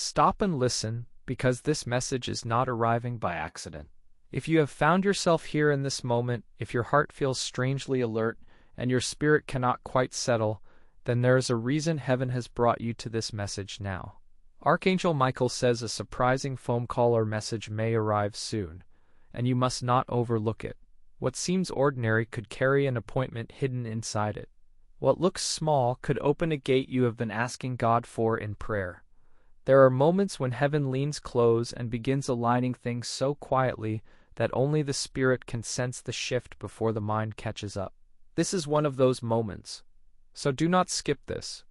Stop and listen, because this message is not arriving by accident. If you have found yourself here in this moment, if your heart feels strangely alert, and your spirit cannot quite settle, then there is a reason heaven has brought you to this message now. Archangel Michael says a surprising phone call or message may arrive soon, and you must not overlook it. What seems ordinary could carry an appointment hidden inside it. What looks small could open a gate you have been asking God for in prayer. There are moments when heaven leans close and begins aligning things so quietly that only the spirit can sense the shift before the mind catches up. This is one of those moments. So do not skip this.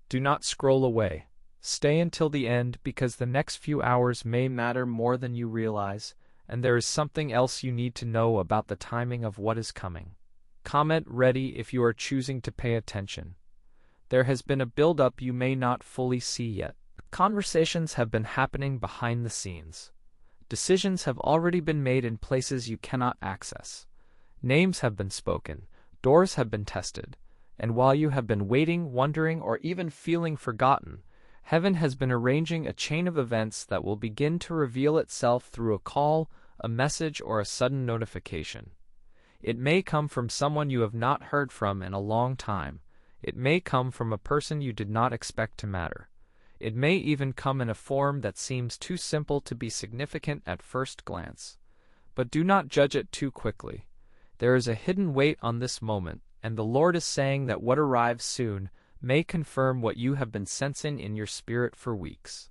Do not scroll away. Stay until the end, because the next few hours may matter more than you realize, and there is something else you need to know about the timing of what is coming. Comment ready if you are choosing to pay attention. There has been a build-up you may not fully see yet. Conversations have been happening behind the scenes. Decisions have already been made in places you cannot access. Names have been spoken, doors have been tested, and while you have been waiting, wondering, or even feeling forgotten, heaven has been arranging a chain of events that will begin to reveal itself through a call, a message, or a sudden notification. It may come from someone you have not heard from in a long time. It may come from a person you did not expect to matter. It may even come in a form that seems too simple to be significant at first glance. But do not judge it too quickly. There is a hidden weight on this moment, and the Lord is saying that what arrives soon may confirm what you have been sensing in your spirit for weeks.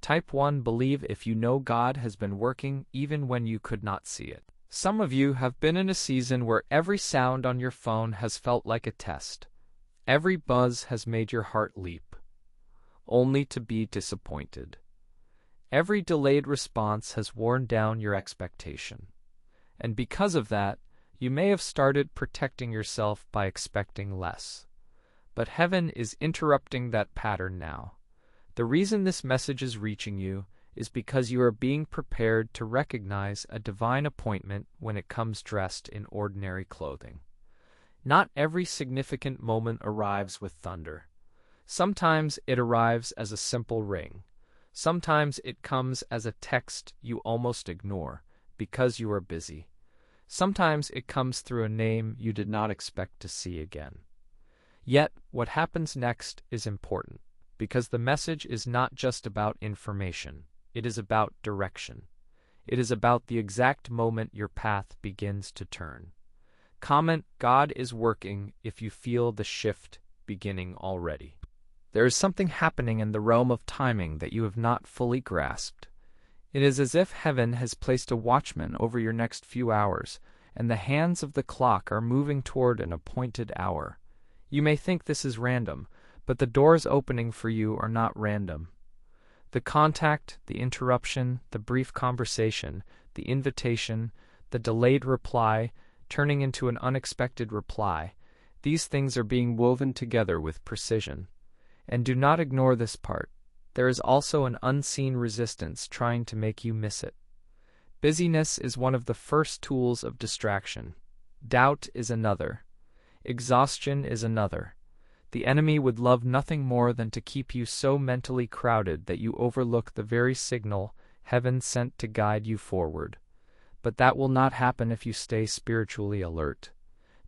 Type 1. Believe if you know God has been working even when you could not see it. Some of you have been in a season where every sound on your phone has felt like a test. Every buzz has made your heart leap, only to be disappointed. Every delayed response has worn down your expectation. And because of that, you may have started protecting yourself by expecting less. But heaven is interrupting that pattern now. The reason this message is reaching you is because you are being prepared to recognize a divine appointment when it comes dressed in ordinary clothing. Not every significant moment arrives with thunder. Sometimes it arrives as a simple ring. Sometimes it comes as a text you almost ignore because you are busy. Sometimes it comes through a name you did not expect to see again. Yet, what happens next is important, because the message is not just about information. It is about direction. It is about the exact moment your path begins to turn. Comment, God is working, if you feel the shift beginning already. There is something happening in the realm of timing that you have not fully grasped. It is as if heaven has placed a watchman over your next few hours, and the hands of the clock are moving toward an appointed hour. You may think this is random, but the doors opening for you are not random. The contact, the interruption, the brief conversation, the invitation, the delayed reply, turning into an unexpected reply, these things are being woven together with precision. And do not ignore this part. There is also an unseen resistance trying to make you miss it. Busyness is one of the first tools of distraction. Doubt is another. Exhaustion is another. The enemy would love nothing more than to keep you so mentally crowded that you overlook the very signal heaven sent to guide you forward. But that will not happen if you stay spiritually alert.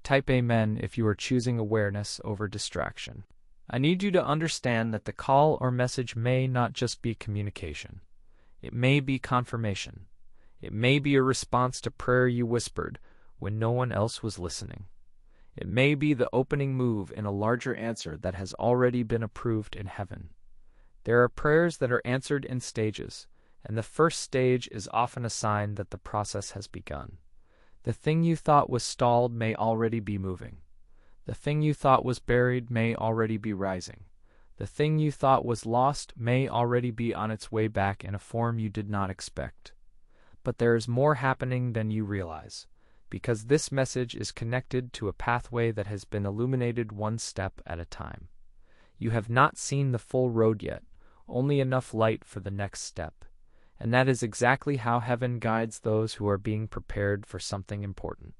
Type Amen if you are choosing awareness over distraction. I need you to understand that the call or message may not just be communication. It may be confirmation. It may be a response to prayer you whispered when no one else was listening. It may be the opening move in a larger answer that has already been approved in heaven. There are prayers that are answered in stages, and the first stage is often a sign that the process has begun. The thing you thought was stalled may already be moving. The thing you thought was buried may already be rising. The thing you thought was lost may already be on its way back in a form you did not expect. But there is more happening than you realize, because this message is connected to a pathway that has been illuminated one step at a time. You have not seen the full road yet, only enough light for the next step. And that is exactly how heaven guides those who are being prepared for something important.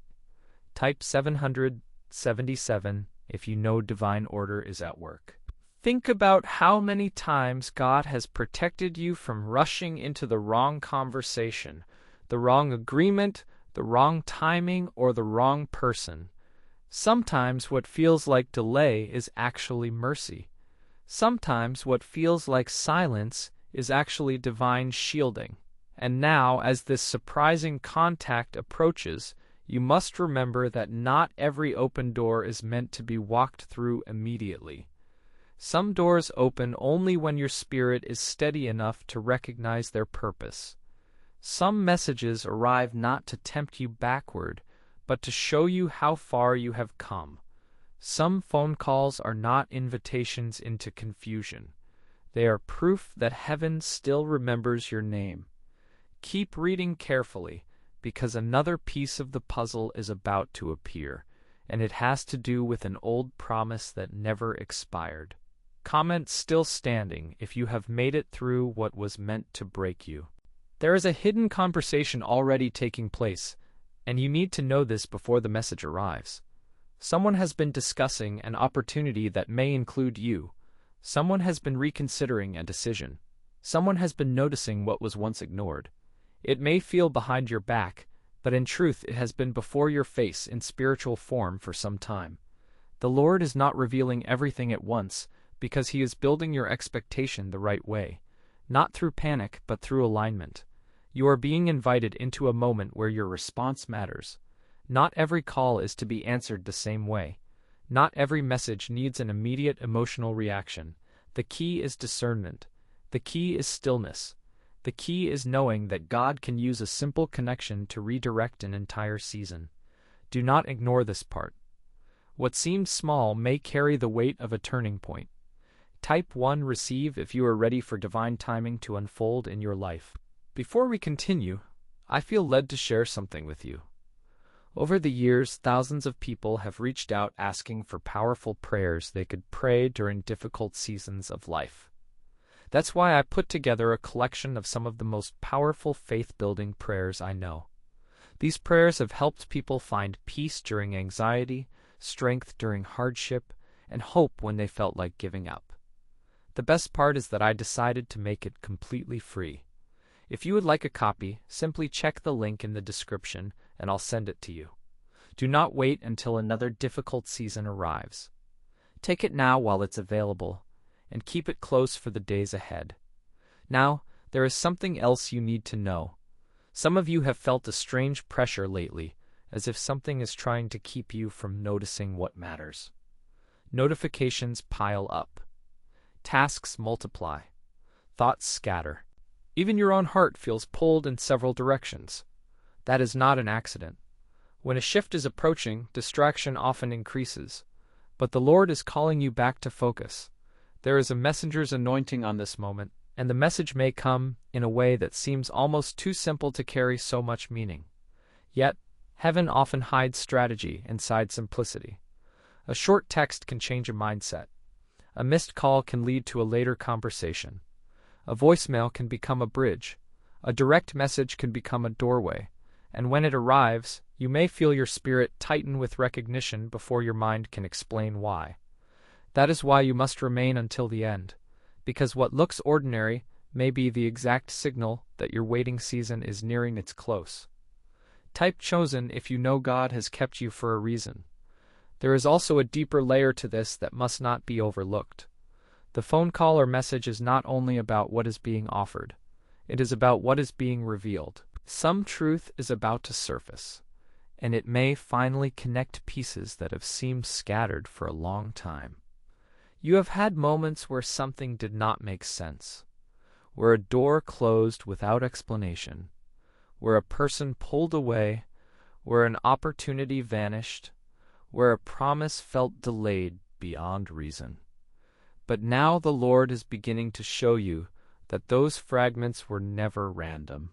Type 777 if you know divine order is at work. Think about how many times God has protected you from rushing into the wrong conversation, the wrong agreement, the wrong timing, or the wrong person. Sometimes what feels like delay is actually mercy. Sometimes what feels like silence is actually divine shielding. And now, as this surprising contact approaches, you must remember that not every open door is meant to be walked through immediately. Some doors open only when your spirit is steady enough to recognize their purpose. Some messages arrive not to tempt you backward, but to show you how far you have come. Some phone calls are not invitations into confusion. They are proof that heaven still remembers your name. Keep reading carefully, because another piece of the puzzle is about to appear, and it has to do with an old promise that never expired. Comment still standing if you have made it through what was meant to break you. There is a hidden conversation already taking place, and you need to know this before the message arrives. Someone has been discussing an opportunity that may include you. Someone has been reconsidering a decision. Someone has been noticing what was once ignored. It may feel behind your back, but in truth it has been before your face in spiritual form for some time. The Lord is not revealing everything at once, because He is building your expectation the right way, not through panic but through alignment. You are being invited into a moment where your response matters. Not every call is to be answered the same way. Not every message needs an immediate emotional reaction. The key is discernment. The key is stillness. The key is knowing that God can use a simple connection to redirect an entire season. Do not ignore this part. What seems small may carry the weight of a turning point. Type 1 receive if you are ready for divine timing to unfold in your life. Before we continue, I feel led to share something with you. Over the years, thousands of people have reached out asking for powerful prayers they could pray during difficult seasons of life. That's why I put together a collection of some of the most powerful faith-building prayers I know. These prayers have helped people find peace during anxiety, strength during hardship, and hope when they felt like giving up. The best part is that I decided to make it completely free. If you would like a copy, simply check the link in the description and I'll send it to you. Do not wait until another difficult season arrives. Take it now while it's available, and keep it close for the days ahead. Now, there is something else you need to know. Some of you have felt a strange pressure lately, as if something is trying to keep you from noticing what matters. Notifications pile up. Tasks multiply. Thoughts scatter. Even your own heart feels pulled in several directions. That is not an accident. When a shift is approaching, distraction often increases. But the Lord is calling you back to focus. There is a messenger's anointing on this moment, and the message may come in a way that seems almost too simple to carry so much meaning. Yet, heaven often hides strategy inside simplicity. A short text can change a mindset. A missed call can lead to a later conversation. A voicemail can become a bridge. A direct message can become a doorway. And when it arrives, you may feel your spirit tighten with recognition before your mind can explain why. That is why you must remain until the end, because what looks ordinary may be the exact signal that your waiting season is nearing its close. Type chosen if you know God has kept you for a reason. There is also a deeper layer to this that must not be overlooked. The phone call or message is not only about what is being offered. It is about what is being revealed. Some truth is about to surface, and it may finally connect pieces that have seemed scattered for a long time. You have had moments where something did not make sense, where a door closed without explanation, where a person pulled away, where an opportunity vanished, where a promise felt delayed beyond reason. But now the Lord is beginning to show you that those fragments were never random.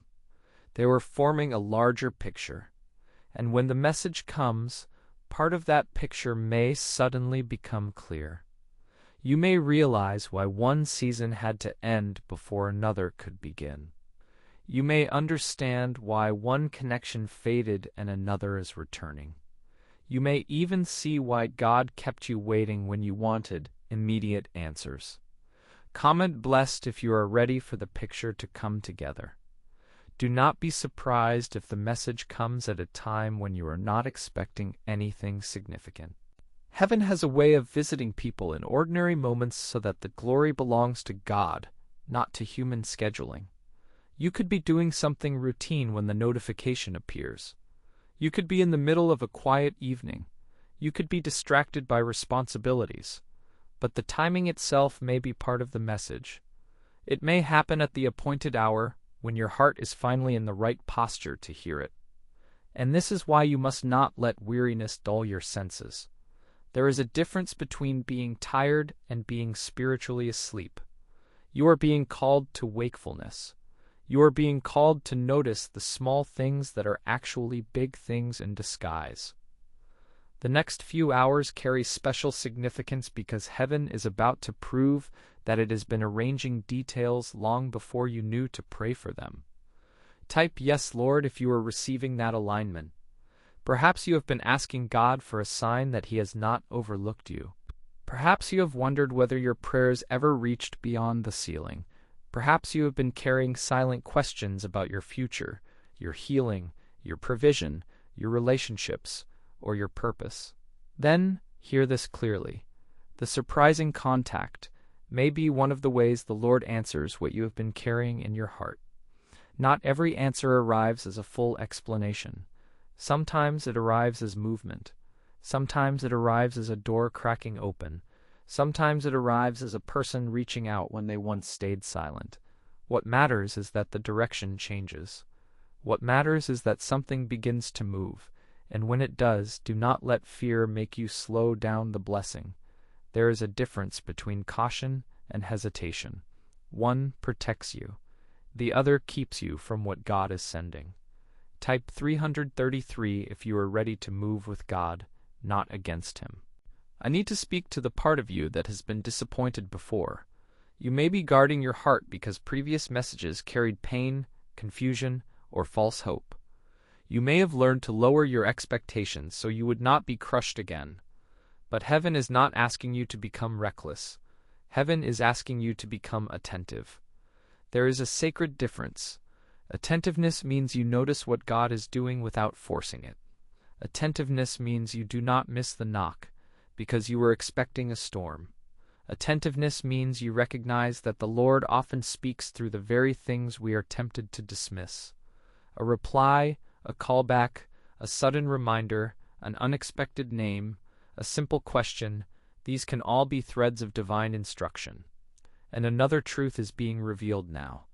They were forming a larger picture, and when the message comes, part of that picture may suddenly become clear. You may realize why one season had to end before another could begin. You may understand why one connection faded and another is returning. You may even see why God kept you waiting when you wanted immediate answers. Comment blessed if you are ready for the picture to come together. Do not be surprised if the message comes at a time when you are not expecting anything significant. Heaven has a way of visiting people in ordinary moments so that the glory belongs to God, not to human scheduling. You could be doing something routine when the notification appears. You could be in the middle of a quiet evening. You could be distracted by responsibilities. But the timing itself may be part of the message. It may happen at the appointed hour, when your heart is finally in the right posture to hear it. And this is why you must not let weariness dull your senses. There is a difference between being tired and being spiritually asleep. You are being called to wakefulness. You are being called to notice the small things that are actually big things in disguise. The next few hours carry special significance because heaven is about to prove that it has been arranging details long before you knew to pray for them. Type "Yes, Lord" if you are receiving that alignment. Perhaps you have been asking God for a sign that He has not overlooked you. Perhaps you have wondered whether your prayers ever reached beyond the ceiling. Perhaps you have been carrying silent questions about your future, your healing, your provision, your relationships, or your purpose. Then, hear this clearly. The surprising contact may be one of the ways the Lord answers what you have been carrying in your heart. Not every answer arrives as a full explanation. Sometimes it arrives as movement. Sometimes it arrives as a door cracking open. Sometimes it arrives as a person reaching out when they once stayed silent. What matters is that the direction changes. What matters is that something begins to move, and when it does, do not let fear make you slow down the blessing. There is a difference between caution and hesitation. One protects you. The other keeps you from what God is sending. Type 333 if you are ready to move with God, not against Him. I need to speak to the part of you that has been disappointed before. You may be guarding your heart because previous messages carried pain, confusion, or false hope. You may have learned to lower your expectations so you would not be crushed again. But heaven is not asking you to become reckless. Heaven is asking you to become attentive. There is a sacred difference. Attentiveness means you notice what God is doing without forcing it. Attentiveness means you do not miss the knock because you were expecting a storm. Attentiveness means you recognize that the Lord often speaks through the very things we are tempted to dismiss. A reply, a callback, a sudden reminder, an unexpected name, a simple question, these can all be threads of divine instruction. And another truth is being revealed now.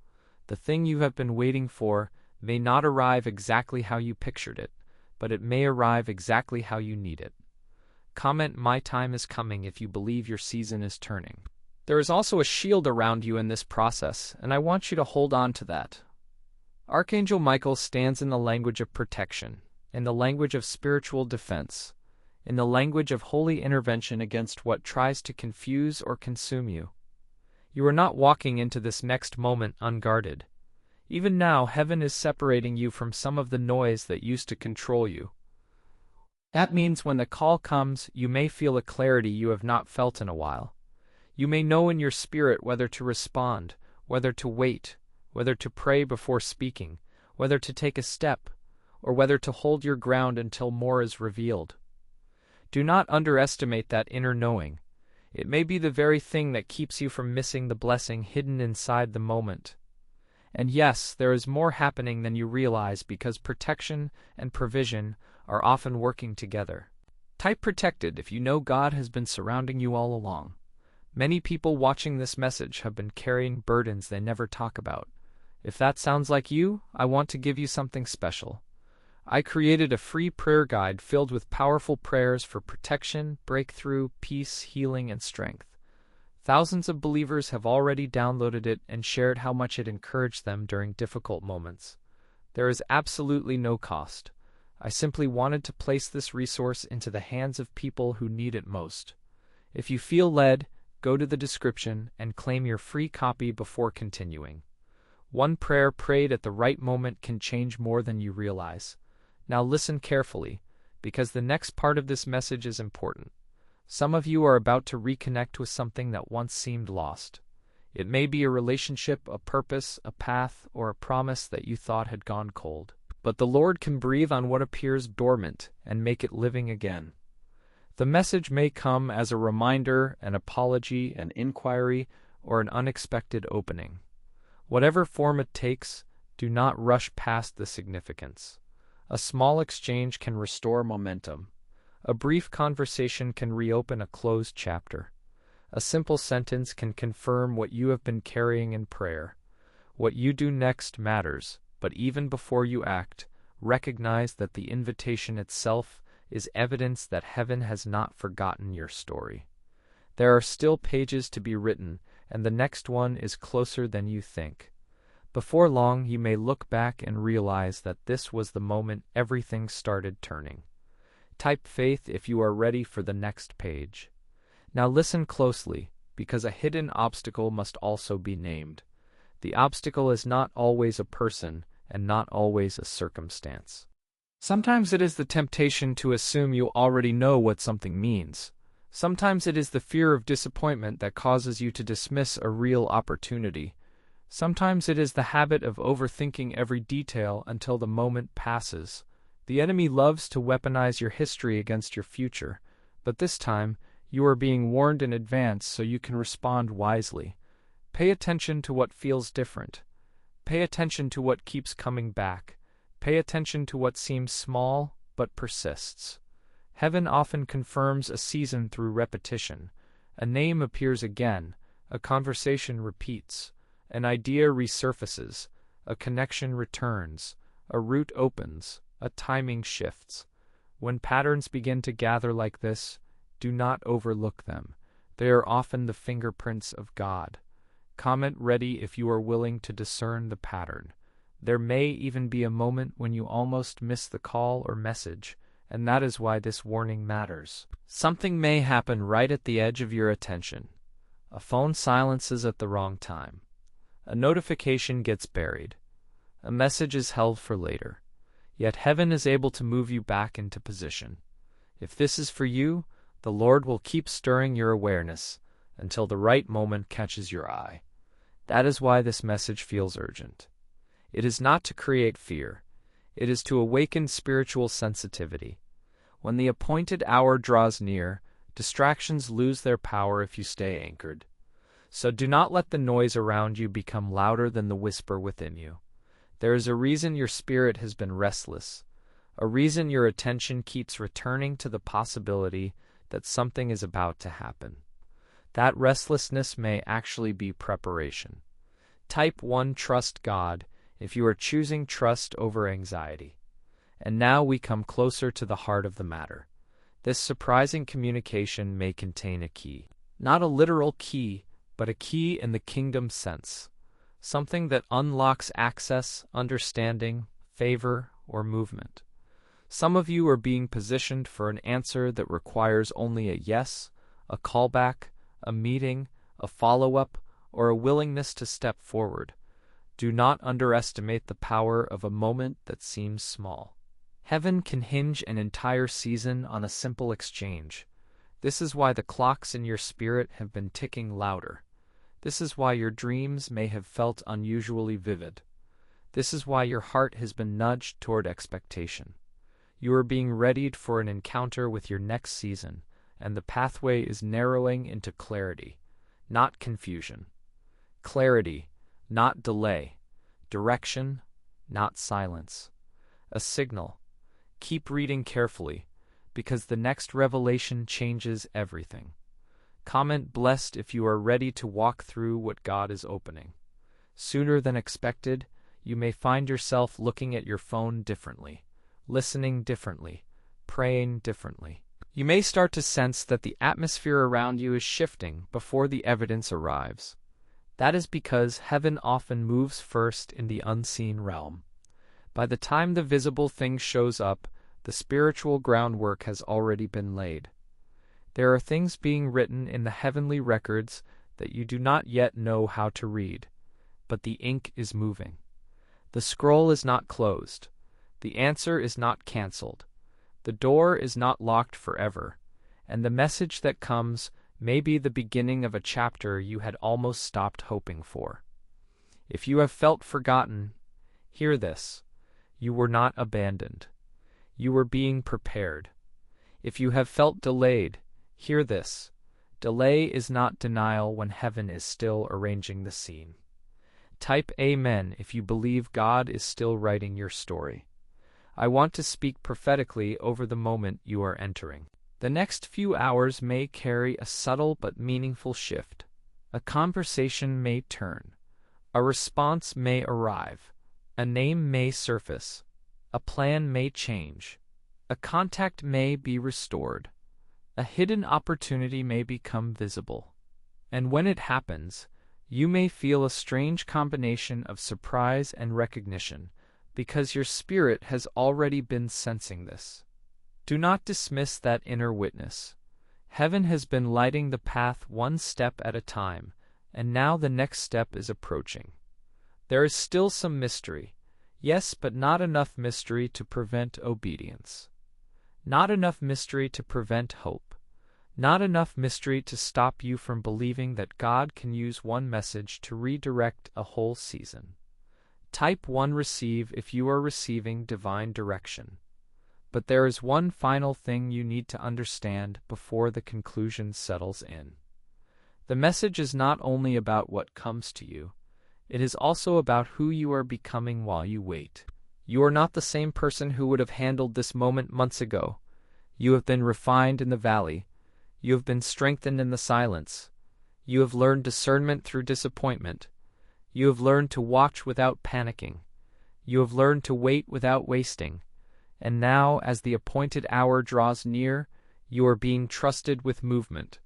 The thing you have been waiting for may not arrive exactly how you pictured it, but it may arrive exactly how you need it. Comment "My time is coming" if you believe your season is turning. There is also a shield around you in this process, and I want you to hold on to that. Archangel Michael stands in the language of protection, in the language of spiritual defense, in the language of holy intervention against what tries to confuse or consume you. You are not walking into this next moment unguarded. Even now, heaven is separating you from some of the noise that used to control you. That means when the call comes, you may feel a clarity you have not felt in a while. You may know in your spirit whether to respond, whether to wait, whether to pray before speaking, whether to take a step, or whether to hold your ground until more is revealed. Do not underestimate that inner knowing. It may be the very thing that keeps you from missing the blessing hidden inside the moment. And yes, there is more happening than you realize because protection and provision are often working together. Type "protected" if you know God has been surrounding you all along. Many people watching this message have been carrying burdens they never talk about. If that sounds like you, I want to give you something special. I created a free prayer guide filled with powerful prayers for protection, breakthrough, peace, healing, and strength. Thousands of believers have already downloaded it and shared how much it encouraged them during difficult moments. There is absolutely no cost. I simply wanted to place this resource into the hands of people who need it most. If you feel led, go to the description and claim your free copy before continuing. One prayer prayed at the right moment can change more than you realize. Now listen carefully, because the next part of this message is important. Some of you are about to reconnect with something that once seemed lost. It may be a relationship, a purpose, a path, or a promise that you thought had gone cold. But the Lord can breathe on what appears dormant and make it living again. The message may come as a reminder, an apology, an inquiry, or an unexpected opening. Whatever form it takes, do not rush past the significance. A small exchange can restore momentum. A brief conversation can reopen a closed chapter. A simple sentence can confirm what you have been carrying in prayer. What you do next matters, but even before you act, recognize that the invitation itself is evidence that heaven has not forgotten your story. There are still pages to be written, and the next one is closer than you think. Before long, you may look back and realize that this was the moment everything started turning. Type faith if you are ready for the next page. Now listen closely, because a hidden obstacle must also be named. The obstacle is not always a person and not always a circumstance. Sometimes it is the temptation to assume you already know what something means. Sometimes it is the fear of disappointment that causes you to dismiss a real opportunity. Sometimes it is the habit of overthinking every detail until the moment passes. The enemy loves to weaponize your history against your future, but this time, you are being warned in advance so you can respond wisely. Pay attention to what feels different. Pay attention to what keeps coming back. Pay attention to what seems small but persists. Heaven often confirms a season through repetition. A name appears again, a conversation repeats, an idea resurfaces, a connection returns, a route opens, a timing shifts. When patterns begin to gather like this, do not overlook them. They are often the fingerprints of God. Comment ready if you are willing to discern the pattern. There may even be a moment when you almost miss the call or message, and that is why this warning matters. Something may happen right at the edge of your attention. A phone silences at the wrong time. A notification gets buried. A message is held for later. Yet heaven is able to move you back into position. If this is for you, the Lord will keep stirring your awareness until the right moment catches your eye. That is why this message feels urgent. It is not to create fear. It is to awaken spiritual sensitivity. When the appointed hour draws near, distractions lose their power if you stay anchored. So do not let the noise around you become louder than the whisper within you. There is a reason your spirit has been restless, a reason your attention keeps returning to the possibility that something is about to happen. That restlessness may actually be preparation. Type 1 Trust God if you are choosing trust over anxiety. And now we come closer to the heart of the matter. This surprising communication may contain a key. Not a literal key, but a key in the kingdom sense. Something that unlocks access, understanding, favor, or movement. Some of you are being positioned for an answer that requires only a yes, a callback, a meeting, a follow-up, or a willingness to step forward. Do not underestimate the power of a moment that seems small. Heaven can hinge an entire season on a simple exchange. This is why the clocks in your spirit have been ticking louder. This is why your dreams may have felt unusually vivid. This is why your heart has been nudged toward expectation. You are being readied for an encounter with your next season, and the pathway is narrowing into clarity, not confusion. Clarity, not delay. Direction, not silence. A signal. Keep reading carefully, because the next revelation changes everything. Comment blessed if you are ready to walk through what God is opening. Sooner than expected, you may find yourself looking at your phone differently, listening differently, praying differently. You may start to sense that the atmosphere around you is shifting before the evidence arrives. That is because heaven often moves first in the unseen realm. By the time the visible thing shows up, the spiritual groundwork has already been laid. There are things being written in the heavenly records that you do not yet know how to read, but the ink is moving. The scroll is not closed. The answer is not canceled. The door is not locked forever, and the message that comes may be the beginning of a chapter you had almost stopped hoping for. If you have felt forgotten, hear this. You were not abandoned. You were being prepared. If you have felt delayed, hear this. Delay is not denial when heaven is still arranging the scene. Type Amen if you believe God is still writing your story. I want to speak prophetically over the moment you are entering. The next few hours may carry a subtle but meaningful shift. A conversation may turn. A response may arrive. A name may surface. A plan may change. A contact may be restored. A hidden opportunity may become visible. And when it happens, you may feel a strange combination of surprise and recognition, because your spirit has already been sensing this. Do not dismiss that inner witness. Heaven has been lighting the path one step at a time, and now the next step is approaching. There is still some mystery, yes, but not enough mystery to prevent obedience. Not enough mystery to prevent hope. Not enough mystery to stop you from believing that God can use one message to redirect a whole season. Type 1 receive if you are receiving divine direction. But there is one final thing you need to understand before the conclusion settles in. The message is not only about what comes to you, it is also about who you are becoming while you wait. You are not the same person who would have handled this moment months ago. You have been refined in the valley. You have been strengthened in the silence. You have learned discernment through disappointment. You have learned to watch without panicking. You have learned to wait without wasting. And now, as the appointed hour draws near, you are being trusted with movement.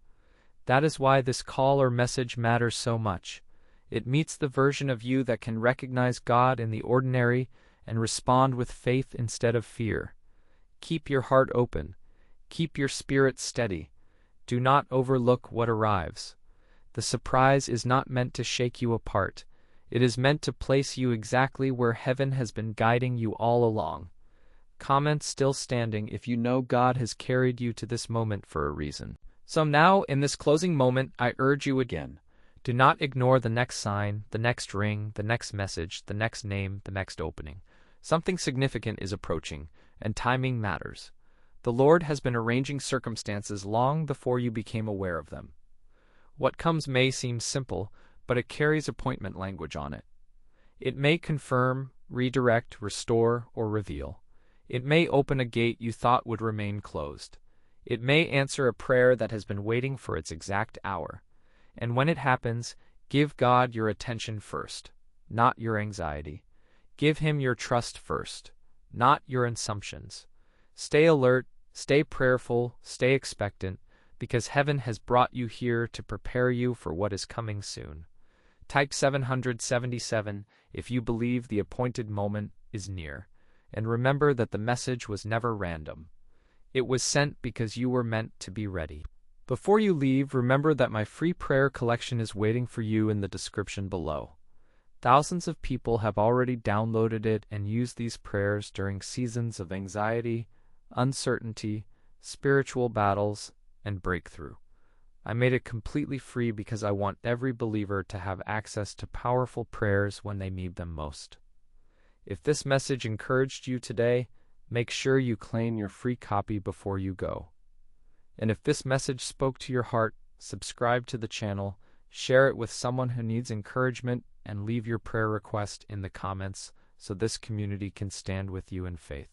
That is why this call or message matters so much. It meets the version of you that can recognize God in the ordinary and respond with faith instead of fear. Keep your heart open. Keep your spirit steady. Do not overlook what arrives. The surprise is not meant to shake you apart. It is meant to place you exactly where heaven has been guiding you all along. Comment still standing if you know God has carried you to this moment for a reason. So now, in this closing moment, I urge you again. Do not ignore the next sign, the next ring, the next message, the next name, the next opening. Something significant is approaching, and timing matters. The Lord has been arranging circumstances long before you became aware of them. What comes may seem simple, but it carries appointment language on it. It may confirm, redirect, restore, or reveal. It may open a gate you thought would remain closed. It may answer a prayer that has been waiting for its exact hour. And when it happens, give God your attention first, not your anxiety. Give Him your trust first, not your assumptions. Stay alert, stay prayerful, stay expectant, because heaven has brought you here to prepare you for what is coming soon. Type 777 if you believe the appointed moment is near. And remember that the message was never random. It was sent because you were meant to be ready. Before you leave, remember that my free prayer collection is waiting for you in the description below. Thousands of people have already downloaded it and used these prayers during seasons of anxiety, uncertainty, spiritual battles, and breakthrough. I made it completely free because I want every believer to have access to powerful prayers when they need them most. If this message encouraged you today, make sure you claim your free copy before you go. And if this message spoke to your heart, subscribe to the channel, share it with someone who needs encouragement, and leave your prayer request in the comments so this community can stand with you in faith.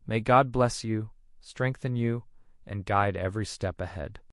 May God bless you, strengthen you, and guide every step ahead.